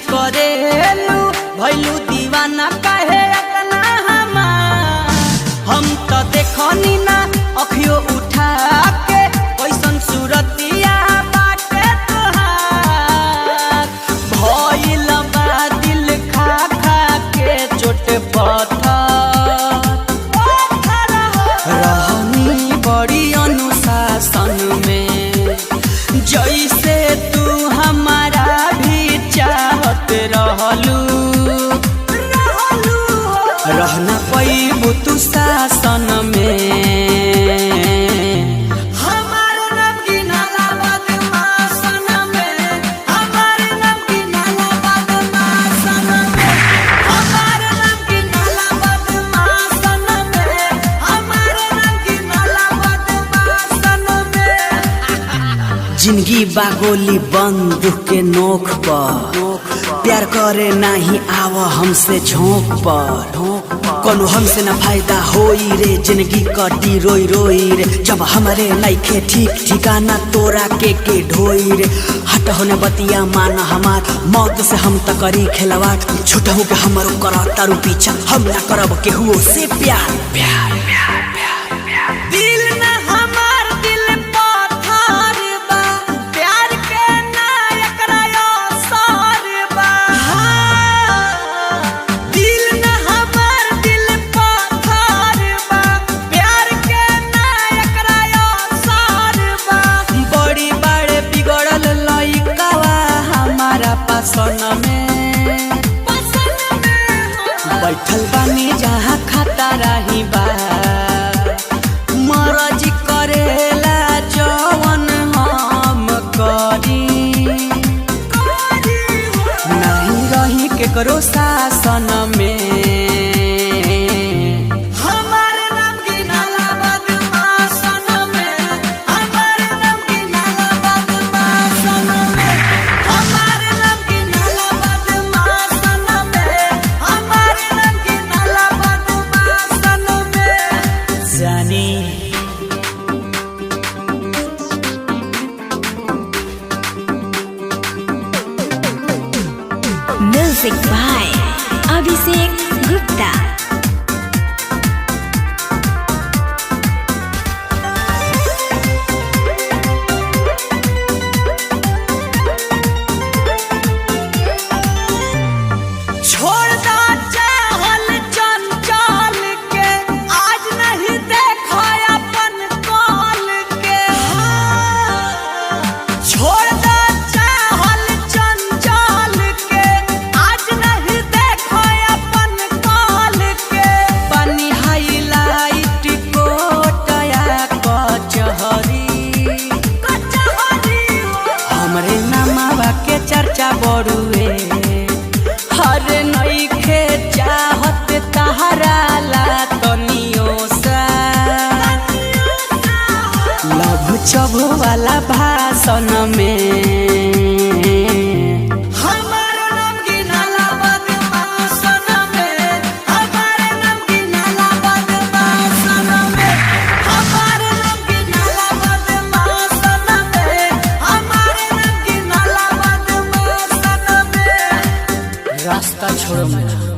करेलू भैलू दीवाना काहे इतना हमार। हम तो देखनी ना अखियो उठा के कैसन सूरतिया बाटे तोहार। भइल बा दिल खा खा के चोट पत्थर रहनी बड़ी अनुशासन में। जैसे तू हमारा भी चाहत रहलू रहना पैबू तू शासन में। जिंदगी बागोली बंदूक के नोक पर, प्यार करे नहीं आव हमसे झोंक पर। कोनो हमसे ना फायदा होई रे, जिंदगी कटी रोई रोई रे। जब हमारे नइखे ठीक ठिकाना तोरा के ढोई रे। हट होने बतिया मान हमार, मौत से हम त करी खेलवाड़। छूट हो के हमारो करा तारू पीछा, हम ना करब केहू से प्यार। प्यार प्यार प्यार प्यार दिल ना हमार दिल पत्थर बा, प्यार के ना एकरा असर बा। दिल ना हमार दिल पत्थर बा, प्यार के ना एकरा असर बा। बड़ी बड़े बिगड़ल लइकावा हमारा पासन में बैठल बानी जहाँ खाता रही बा। मरजी करेला जवन हम करी, नहीं रही केकरो शासन में। Music by Abhishek Gupta. हमरे नामावा के चर्चा बड़ुए, हर नइखे चाहत तहरा ला तनियो सा। लव चब वाला भाषण में रास्ता छोड़ो मत।